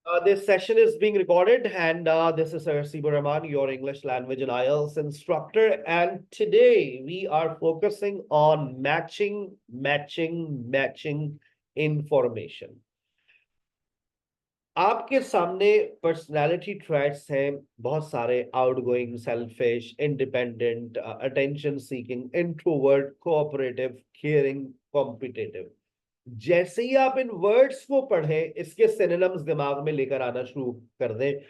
This session is being recorded, and this is Sir Sibu Rahman, your English language and IELTS instructor. And today we are focusing on matching information. आपके सामने personality traits हैं बहुत सारे, outgoing, selfish, independent, attention seeking, introvert, cooperative, caring, competitive. जैसे ही आप इन words को पढ़ें, इसके सिनोनिम्स दिमाग में लेकर आना शुरू कर दें।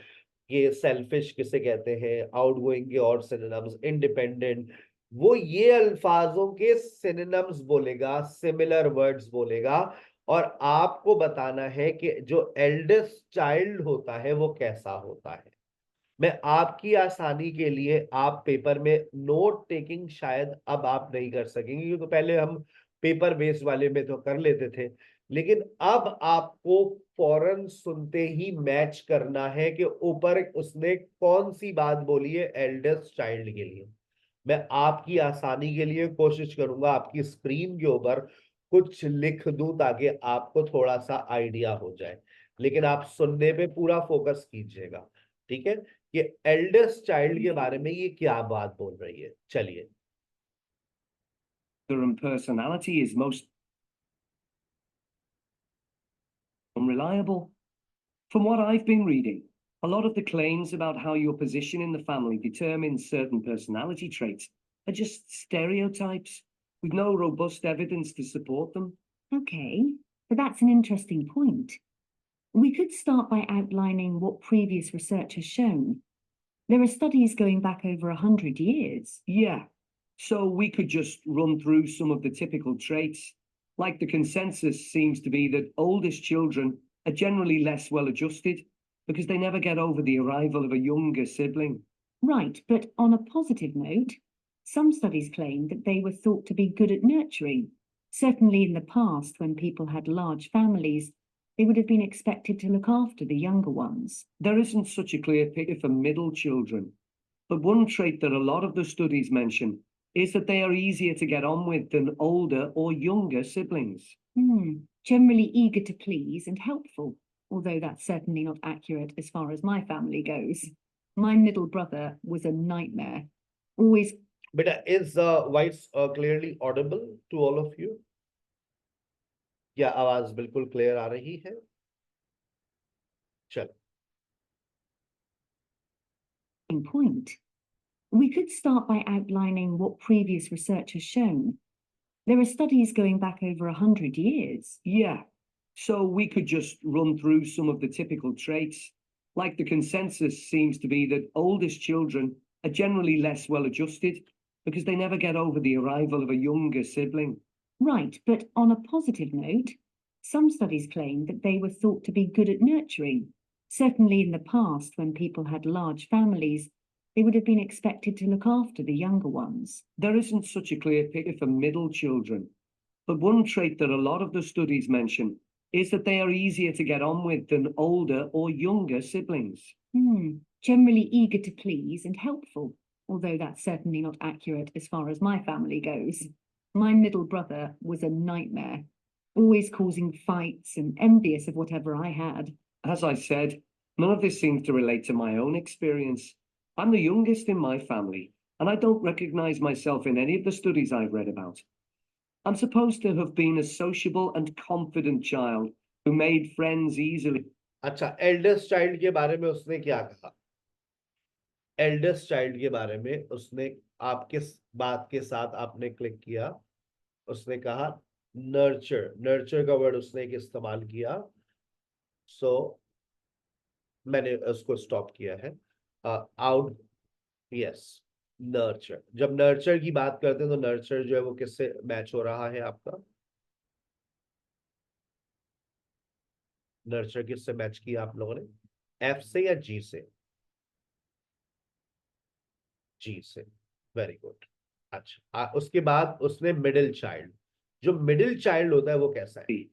ये सेल्फिश किसे कहते हैं, आउटगोइंग के और सिनोनिम्स, इंडिपेंडेंट, वो ये अल्फाजों के सिनोनिम्स बोलेगा, सिमिलर वर्ड्स बोलेगा। और आपको बताना है कि जो एल्डेस्ट चाइल्ड होता है वो कैसा होता है। मैं आपकी आसानी के लिए, आप पेपर में नोट टेकिंग शायद अब आप नहीं कर सकेंगे, क्योंकि पहले हम पेपर बेस्ड वाले में तो कर लेते थे, लेकिन अब आपको फौरन सुनते ही मैच करना है कि ऊपर उसने कौन सी बात बोली है एल्डेस्ट चाइल्ड के लिए। मैं आपकी आसानी के लिए कोशिश करूंगा आपकी स्क्रीन के ऊपर कुछ लिख दूं ताकि आपको थोड़ा सा आइडिया हो जाए, लेकिन आप सुनने पे पूरा फोकस कीजिएगा, ठीक है। कि एल्डेस्ट चाइल्ड के बारे में ये क्या बात बोल रही है, चलिए। And personality is most unreliable. From what I've been reading, a lot of the claims about how your position in the family determines certain personality traits are just stereotypes with no robust evidence to support them. Okay, but that's an interesting point. We could start by outlining what previous research has shown. There are studies going back over 100 years. Yeah, so we could just run through some of the typical traits. Like the consensus seems to be that oldest children are generally less well adjusted because they never get over the arrival of a younger sibling. Right, but on a positive note, some studies claim that they were thought to be good at nurturing. Certainly in the past, when people had large families, they would have been expected to look after the younger ones. There isn't such a clear picture for middle children, but one trait that a lot of the studies mention is that they are easier to get on with than older or younger siblings. Generally eager to please and helpful, although that's certainly not accurate as far as my family goes. My middle brother was a nightmare. Always. But is the voice clearly audible to all of you? क्या आवाज बिल्कुल clear आ रही है? चलो। Point. We could start by outlining what previous research has shown. There are studies going back over 100 years. Yeah, so we could just run through some of the typical traits. Like the consensus seems to be that oldest children are generally less well adjusted because they never get over the arrival of a younger sibling. Right, but on a positive note, some studies claim that they were thought to be good at nurturing. Certainly in the past, when people had large families, they would have been expected to look after the younger ones. There isn't such a clear picture for middle children, but one trait that a lot of the studies mention is that they are easier to get on with than older or younger siblings. Generally eager to please and helpful, although that's certainly not accurate as far as my family goes. My middle brother was a nightmare, always causing fights and envious of whatever I had. As I said, none of this seems to relate to my own experience. I'm the youngest in my family, and I don't recognize myself in any of the studies I've read about. I'm supposed to have been a sociable and confident child who made friends easily. अच्छा, eldest child के बारे में उसने क्या कहा? Eldest child के बारे में उसने, आप किस बात के साथ आपने क्लिक किया? उसने कहा नर्चर, नर्चर का वर्ड उसने इस्तेमाल किया। सो मैंने उसको स्टॉप किया है। Out, yes, nurture. जब नर्चर की बात करते हैं तो नर्चर जो है वो किससे मैच हो रहा है आपका? नर्चर किससे मैच किया आप लोगों ने? एफ से या जी से? जी से, वेरी गुड। अच्छा, उसके बाद उसने मिडिल चाइल्ड, जो मिडिल चाइल्ड होता है वो कैसा है?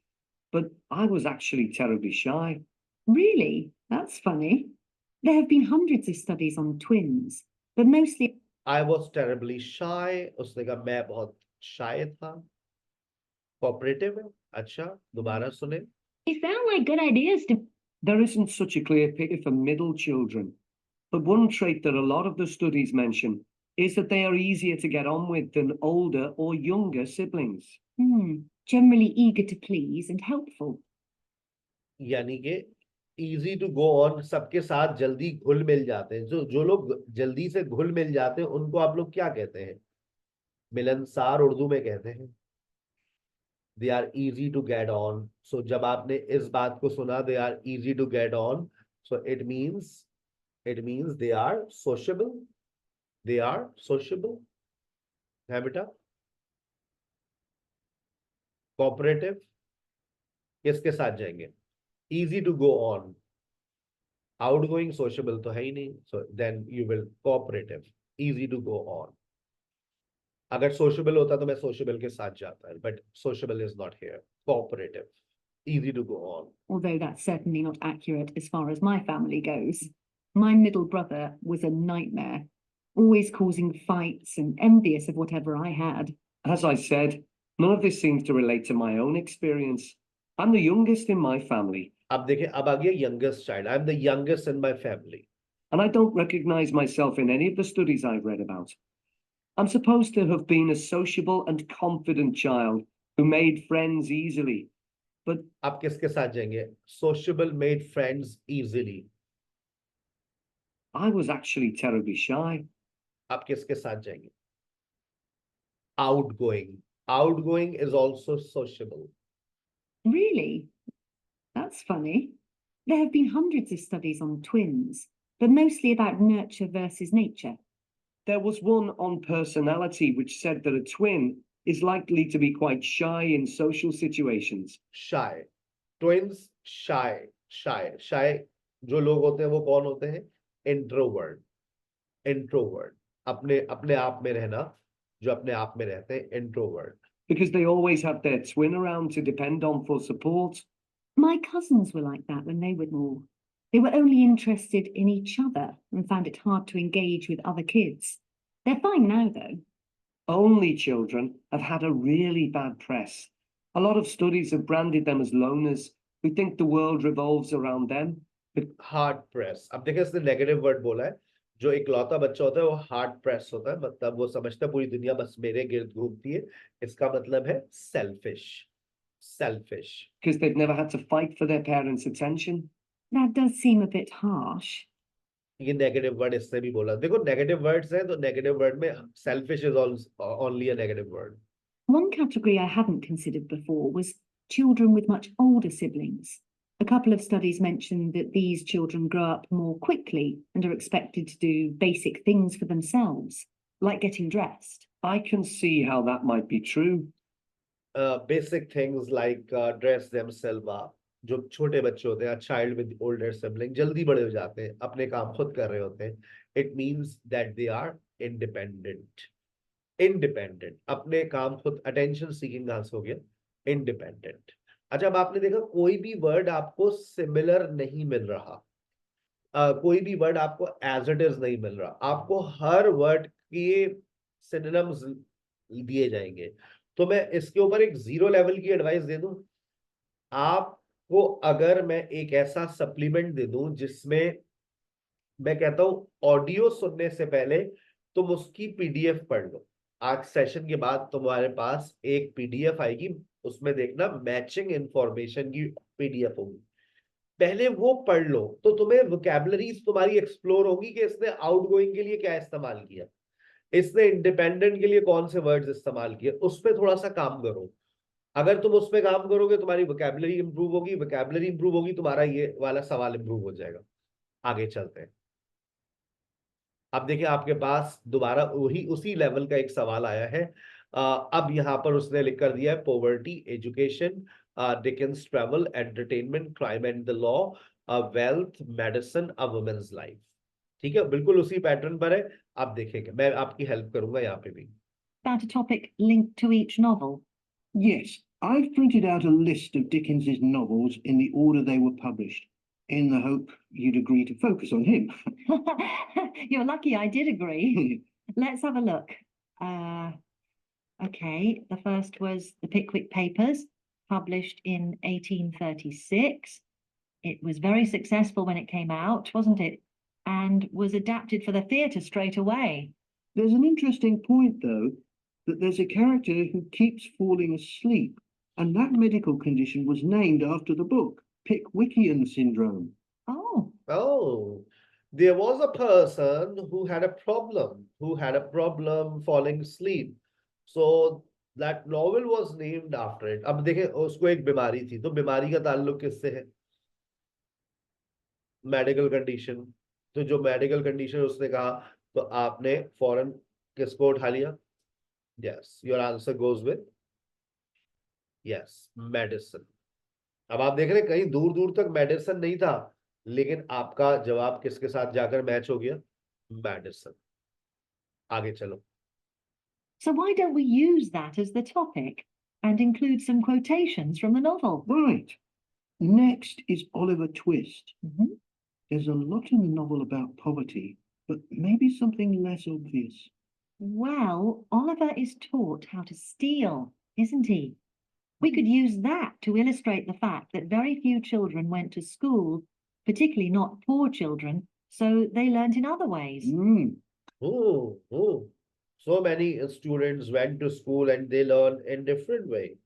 But I was actually terribly shy. Really? That's funny. There have been hundreds of studies on twins, but mostly. I was terribly shy. उसने कहा मैं बहुत शाय था। कोऑपरेटिव है। अच्छा, दोबारा सुने। They sound like good ideas to. There isn't such a clear picture for middle children, but one trait that a lot of the studies mention is that they are easier to get on with than older or younger siblings. Generally eager to please and helpful. यानी कि easy to go on, सबके साथ जल्दी घुल मिल जाते हैं। जो जो लोग जल्दी से घुल मिल जाते हैं उनको आप लोग क्या कहते हैं? मिलनसार उर्दू में कहते हैं। They are easy to get on. So जब आपने इस बात को सुना, they are easy to get on, so it means they are sociable. They are sociable है बेटा। कोऑपरेटिव किसके साथ जाएंगे? Easy to go on, outgoing sociable तो है ही नहीं, so then you will cooperative, easy to go on. अगर सोशेबल होता तो मैं सोशेबल के साथ जाता, but sociable is not here. Cooperative, easy to go on. Although that's certainly not accurate as far as my family goes. My middle brother was a nightmare, always causing fights and envious of whatever I had. As I said, none of this seems to relate to my own experience. I'm the youngest in my family, अब देखिए, अब आ गया youngest child. I'm the youngest in my family. and I don't recognize myself in any of the studies I've read about. I'm supposed to have been a sociable and confident child who made friends easily, but आप किसके साथ जाएंगे? Sociable, made friends easily. I was actually terribly shy. आप किसके साथ जाएंगे? Outgoing. Outgoing is also sociable. Really? That's funny. There have been hundreds of studies on twins, but mostly about nurture versus nature. There was one on personality which said that a twin is likely to be quite shy in social situations. Shy. Twins, shy. Shy जो लोग होते हैं वो कौन होते हैं? Introvert. Introvert. अपने अपने आप में रहना, जो अपने आप में रहते हैं, introvert. Because they always have their twin around to depend on for support. My cousins were like that when they were small. They were only interested in each other and found it hard to engage with other kids. They're fine now, though. Only children have had a really bad press. A lot of studies have branded them as loners who think the world revolves around them. Hard press. अब देखिए, इसने negative word बोला है। जो इकलौता बच्चा होता है वो हार्ड प्रेस होता है, मतलब वो समझता है पूरी दुनिया बस मेरे गिर्द घूमती है। इसका मतलब है selfish. Selfish Because they've never had to fight for their parents' attention. That does seem a bit harsh. ये नेगेटिव वर्ड इसने भी बोला। देखो, नेगेटिव वर्ड्स हैं तो नेगेटिव वर्ड में selfish is only a negative word. One category I hadn't considered before was children with much older siblings. A couple of studies mentioned that these children grow up more quickly and are expected to do basic things for themselves, like getting dressed. I can see how that might be true. Basic things like dress themselves up. जो छोटे बच्चे होते हैं, child with older sibling, जल्दी बड़े हो जाते हैं, अपने काम खुद कर रहे होते हैं। It means that they are independent. Independent, अपने काम खुद, अटेंशन सीकिंग कहां से हो गया? इंडिपेंडेंट। अच्छा, अब आपने देखा कोई भी वर्ड आपको सिमिलर नहीं मिल रहा। कोई भी वर्ड आपको एज इट इज नहीं मिल रहा। आपको हर वर्ड के सिनोनिम्स दिए जाएंगे। तो मैं इसके ऊपर एक 0 लेवल की एडवाइस दे दूं आपको। अगर मैं एक ऐसा सप्लीमेंट दे दूं जिसमें मैं कहता हूं ऑडियो सुनने से पहले तुम उसकी पीडीएफ पढ़ लो। आज सेशन के बाद तुम्हारे पास एक पीडीएफ आएगी, उसमें देखना मैचिंग इंफॉर्मेशन की पीडीएफ होगी। पहले वो पढ़ लो तो तुम्हें वोकैबुलरीज तुम्हारी एक्सप्लोर होगी कि इसने आउटगोइंग के लिए क्या इस्तेमाल किया, इसने इंडिपेंडेंट के लिए कौन से वर्ड्स इस्तेमाल किए। उस पर थोड़ा सा काम करो। अगर तुम उस पर काम करोगे तुम्हारी वोकैबुलरी इंप्रूव होगी, वोकैबुलरी इंप्रूव होगी, तुम्हारा ये वाला सवाल इंप्रूव हो जाएगा। आगे चलते हैं। अब देखिए, आपके पास दोबारा वही उसी लेवल का एक सवाल आया है। अब यहाँ पर उसने लिख कर दिया है poverty, education, Dickens, travel, entertainment, crime and the law, wealth, medicine, a women's life. ठीक है, बिल्कुल उसी पैटर्न पर है। आप देखेंगे, मैं आपकी हेल्प करूंगा यहाँ पे भी। About a topic linked to each novel. Yes, I've printed out a list of Dickens's novels in the order they were published, in the hope you'd agree to focus on him. You're lucky I did agree. Let's have a look. Okay, the first was The Pickwick Papers, published in 1836. It was very successful when it came out, wasn't it? And was adapted for the theatre straight away. There's an interesting point, though, that there's a character who keeps falling asleep, and that medical condition was named after the book, Pickwickian syndrome. Oh, Oh, there was a person who had a problem falling asleep. So that novel was named after it. अब देखें उसको एक बीमारी थी, तो बीमारी का ताल्लुक किससे है? Medical condition. तो जो मेडिकल कंडीशन उसने कहा, तो आपने फौरन किसको उठा लिया? Yes, your answer goes with yes, medicine. अब आप देख रहे हैं कहीं दूर दूर तक मेडिसिन नहीं था, लेकिन आपका जवाब किसके साथ जाकर मैच हो गया? मेडिसिन। आगे चलो। so why don't we use that as the topic and include some quotations from the novel? Right. Next is Oliver Twist. Mhm. There's a lot in the novel about poverty, but maybe something less obvious. Well, Oliver is taught how to steal, isn't he? We could use that to illustrate the fact that very few children went to school, particularly not poor children, so they learnt in other ways. Oh. So many students went to school and they learn in different way.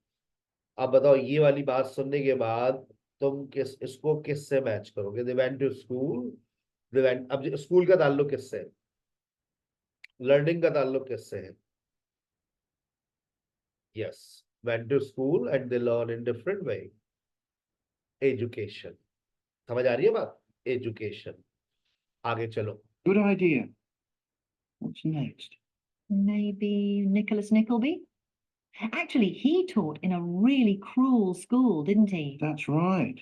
अब बताओ ये वाली बात सुनने के बाद तुम इसको किससे मैच करोगे? They went to school, अब स्कूल का ताल्लुक किससे है? लर्निंग का ताल्लुक किससे है? Yes, went to school and they learn in different way. Education. समझ आ रही है बात? Education. आगे चलो। Good idea. What's next? Maybe Nicholas Nickleby? Actually, he taught in a really cruel school, didn't he? That's right.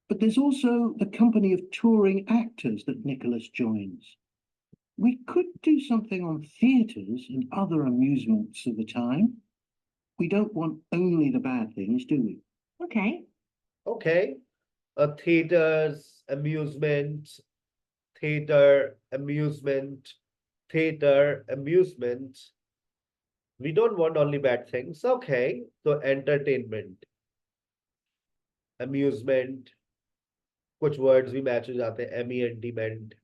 But there's also the company of touring actors that Nicholas joins. We could do something on theatres and other amusements of the time. We don't want only the bad things, do we? Okay. Okay. Theaters, amusement, theater, amusement, theater, amusement. We don't want only bad things. Okay. So entertainment, amusement, कुछ words भी match हो जाते हैं, MENTment,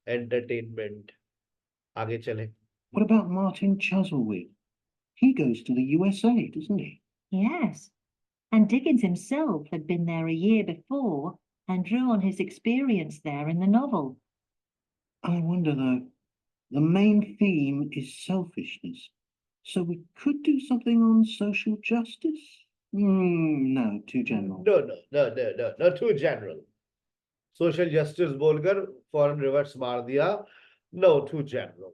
entertainment. आगे चलें। What about Martin Chuzzlewit? He goes to the USA, doesn't he? Yes. And Dickens himself had been there a year before and drew on his experience there in the novel. I wonder though, the main theme is selfishness. So we could do something on social justice? No, too general. No, too general. Social justice बोलकर foreign reverse मार दिया। No, too general.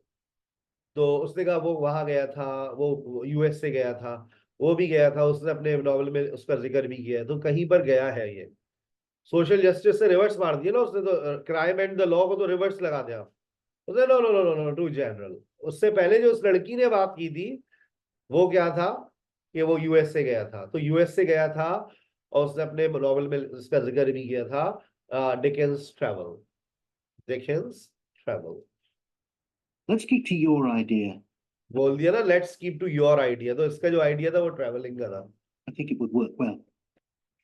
तो उसने कहा वो वहां गया था, वो यूएस से गया था, वो भी गया था, उसने अपने नॉवल में उसका जिक्र भी किया है, तो कहीं पर गया है ये। सोशल जस्टिस से रिवर्स मार दिया ना उसने, तो क्राइम एंड द लॉ को तो रिवर्स लगा दिया उसने। No no no no no, to general. उससे पहले जो उस लड़की ने बात की थी वो क्या था कि वो यूएस से गया था, तो यूएस से गया था और उसने अपने नॉवल में इसका जिक्र भी किया था, Dickens travel, Dickens travel. Let's keep to your idea. बोल दिया ना, let's keep to your idea, तो इसका जो आइडिया था वो ट्रैवलिंग का था। I think it would work well.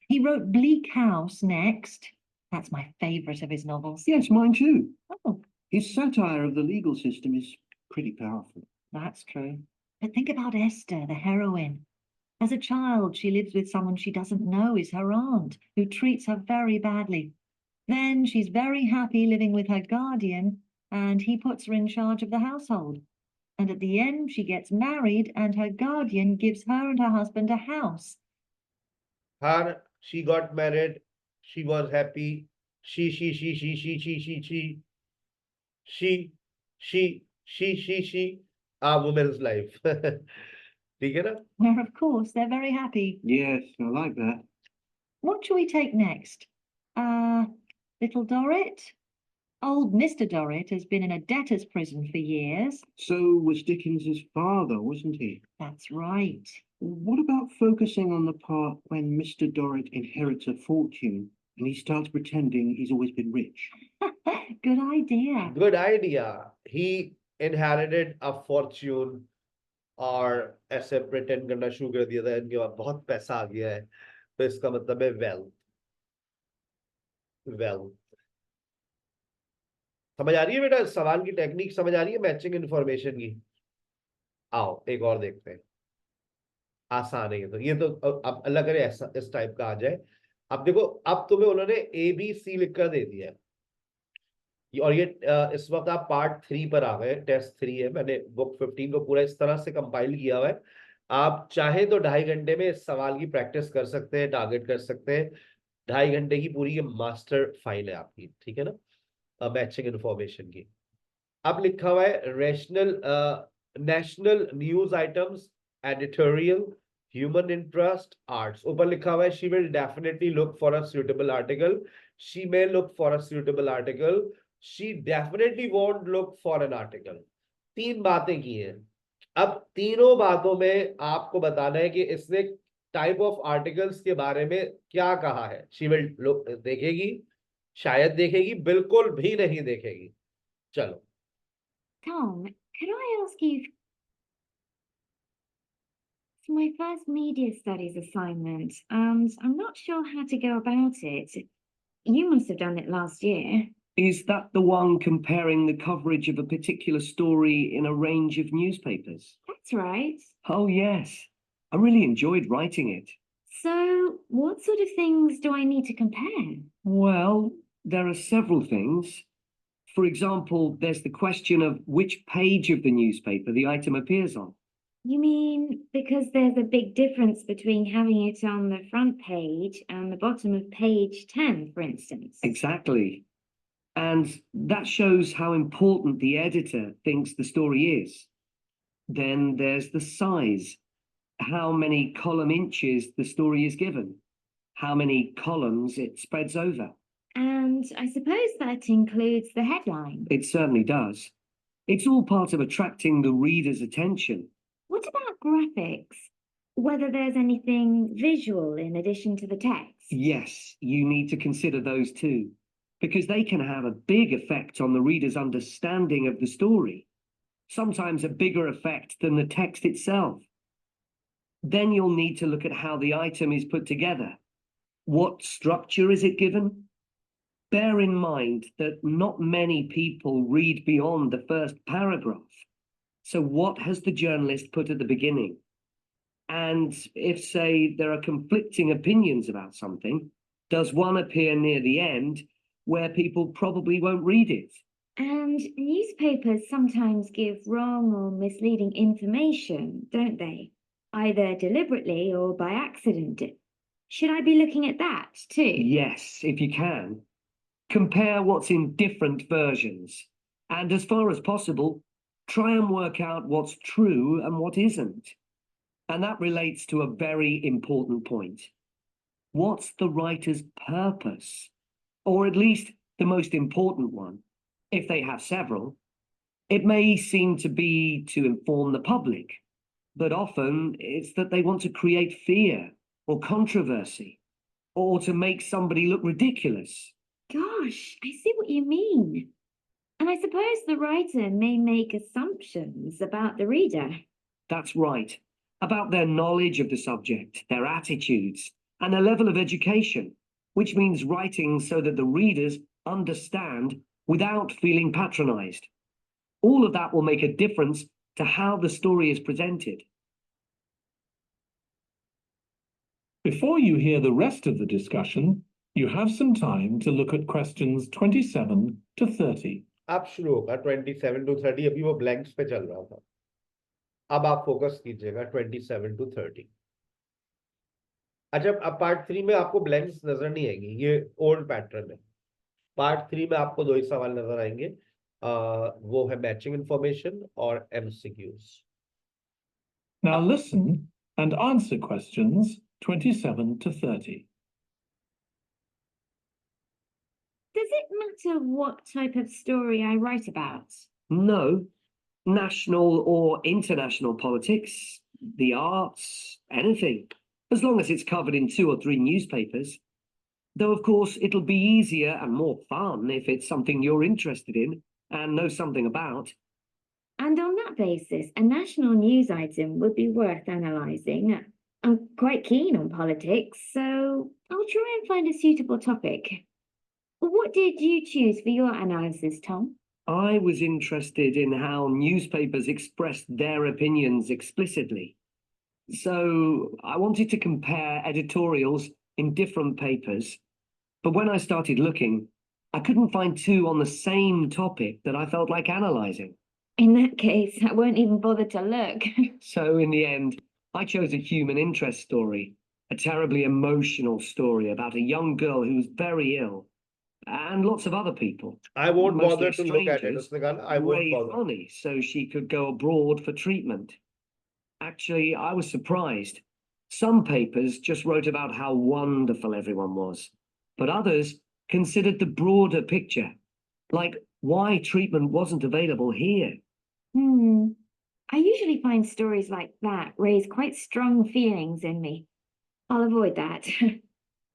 He wrote Bleak House next. That's my favourite of his novels. Yes, mine too. Oh, His satire of the legal system is pretty powerful. that's true. But think about Esther, the heroine. As a child, she lives with someone she doesn't know is her aunt, who treats her very badly. Then she's very happy living with her guardian, and he puts her in charge of the household. And at the end, she gets married, and her guardian gives her and her husband a house. She got married, she was happy, she a woman's life। ठीक है ना? Where, of course, they're very happy. Yes, I like that. What shall we take next? Little Dorrit? Old Mr. Dorrit has been in a debtor's prison for years. So was Dickens's father, wasn't he? That's right. What about focusing on the part when Mr. Dorrit inherits a fortune and he starts pretending he's always been rich? Good idea. Good idea. He inherited a fortune, और ऐसे pretend करना शुरू कर दिया था इनके पास बहुत पैसा आ गया है, तो इसका मतलब है वेल्थ। वेल, समझ आ रही है बेटा? सवाल की टेक्निक समझ आ रही है मैचिंग इन्फॉर्मेशन की? आओ एक और देखते हैं। आसान है ये तो, अब अल्लाह करे ऐसा इस टाइप का आ जाए। अब देखो, अब तुम्हें उन्होंने ABC लिखकर दे दिया है, और ये इस वक्त आप पार्ट 3 पर आ गए, टेस्ट 3 है। मैंने बुक 15 को पूरा इस तरह से कंपाइल किया हुआ है। आप चाहे तो 2.5 घंटे में इस सवाल की प्रैक्टिस कर सकते हैं, टारगेट कर सकते हैं। 2.5 घंटे की पूरी ये मास्टर फाइल है आपकी, ठीक है ना, मैचिंग इन्फॉर्मेशन की। अब लिखा हुआ है rational national news items, editorial, human interest, arts. ऊपर लिखा हुआ है she will definitely look for a suitable article, she may look for a suitable article, she definitely won't look for an article. 3 बातें की हैं। अब तीनों बातों में आपको बताना है कि इसने टाइप ऑफ आर्टिकल्स के बारे में क्या कहा है। शी विल लुक, देखेगी, शायद देखेगी, बिल्कुल भी नहीं देखेगी। चलो। Tom, can I ask you, it's my first media studies assignment, and I'm not sure how to go about it. You must have done it last year. Is that the one comparing the coverage of a particular story in a range of newspapers? That's right. Oh, yes. I really enjoyed writing it. So, what sort of things do I need to compare? Well, there are several things. For example, there's the question of which page of the newspaper the item appears on. You mean because there's a big difference between having it on the front page and the bottom of page 10, for instance? Exactly. And that shows how important the editor thinks the story is. Then there's the size, how many column inches the story is given, how many columns it spreads over. And I suppose that includes the headline. It certainly does. It's all part of attracting the reader's attention. What about graphics? Whether there's anything visual in addition to the text? Yes, you need to consider those too, because they can have a big effect on the reader's understanding of the story, sometimes a bigger effect than the text itself. Then you'll need to look at how the item is put together. What structure is it given? Bear in mind that not many people read beyond the first paragraph. So what has the journalist put at the beginning? And if, say, there are conflicting opinions about something, does one appear near the end where people probably won't read it? And newspapers sometimes give wrong or misleading information, don't they? Either deliberately or by accident. Should I be looking at that too? Yes, if you can. Compare what's in different versions. And as far as possible, try and work out what's true and what isn't. And that relates to a very important point. What's the writer's purpose? Or at least the most important one, if they have several. It may seem to be to inform the public, but often it's that they want to create fear or controversy, or to make somebody look ridiculous. Gosh, I see what you mean. And I suppose the writer may make assumptions about the reader. That's right. About their knowledge of the subject, their attitudes, and their level of education, which means writing so that the readers understand without feeling patronized. All of that will make a difference to how the story is presented. Before you hear the rest of the discussion, you have some time to look at questions 27 to 30. अब शुरू होगा 27 to 30, अभी वो blanks पे चल रहा था। अब आप फोकस कीजिएगा 27 to 30। अच्छा, अब पार्ट 3 में आपको ब्लैंक्स नजर नहीं आएंगी, ये ओल्ड पैटर्न है। पार्ट 3 में आपको 2 ही सवाल नजर आएंगे, वो है मैचिंग इंफॉर्मेशन और MCQs। Now listen and answer questions 27 to 30. Does it matter what type of story I write about? No, national or international politics, the arts, anything, as long as it's covered in 2 or 3 newspapers. Though, of course, it'll be easier and more fun if it's something you're interested in and know something about. And on that basis, a national news item would be worth analysing. I'm quite keen on politics, so I'll try and find a suitable topic. did you choose for your analysis, Tom? I was interested in how newspapers expressed their opinions explicitly. So I wanted to compare editorials in different papers. But when I started looking, I couldn't find two on the same topic that I felt like analysing. In that case, I won't even bother to look. So in the end, I chose a human interest story, a terribly emotional story about a young girl who was very ill, and lots of other people. I won't Mostly bother to look at it. strangers उसने कहा ना, I won't raised bother. money so she could go abroad for treatment. Actually, I was surprised. Some papers just wrote about how wonderful everyone was, but others considered the broader picture, like why treatment wasn't available here. I usually find stories like that raise quite strong feelings in me. I'll avoid that.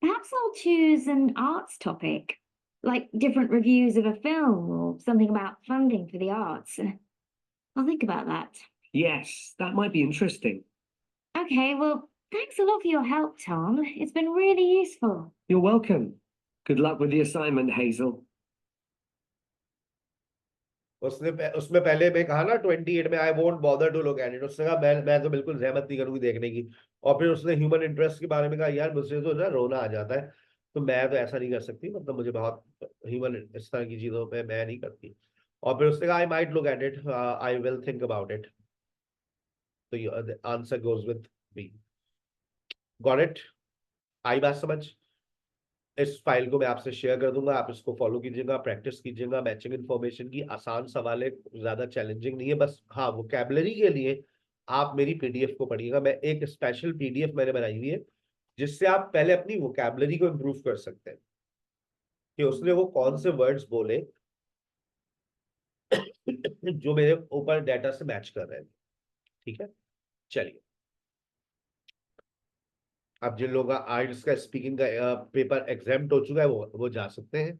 Perhaps I'll choose an arts topic, like different reviews of a film or something about funding for the arts. I'll think about that. Yes, that might be interesting. Okay, well, thanks a lot for your help, Tom. It's been really useful. You're welcome. Good luck with the assignment, Hazel. उसमें पहले मैं कहा ना 28 में I won't bother to look at it, उसने कहा मैं तो बिल्कुल जहमत नहीं करूंगी देखने की। और फिर उसने ह्यूमन इंटरेस्ट के बारे में कहा यार मुझे तो ना रोना आ जाता है, तो मैं तो ऐसा नहीं कर सकती, मतलब मुझे बहुत ह्यूमन इस तरह की चीजों पे मैं नहीं करती। और फिर उसने कहा I might look at it, I will think about it. तो the answer goes with B. Got it? आई बात समझ? इस फाइल को मैं आपसे शेयर कर दूंगा, आप इसको फॉलो कीजिएगा, प्रैक्टिस कीजिएगा मैचिंग इन्फॉर्मेशन की। आसान सवाल है, ज्यादा चैलेंजिंग नहीं है, बस हाँ वोकैबुलरी के लिए आप मेरी पीडीएफ को पढ़िएगा। मैं एक स्पेशल पीडीएफ मैंने बनाई हुई है जिससे आप पहले अपनी वोकैबुलरी को इम्प्रूव कर सकते हैं कि उसने वो कौन से वर्ड्स बोले जो मेरे ऊपर डाटा से मैच कर रहे हैं। ठीक है, चलिए। अब जिन लोगों का आइल्स का स्पीकिंग का पेपर एग्जाम्प्ट हो चुका है वो जा सकते हैं।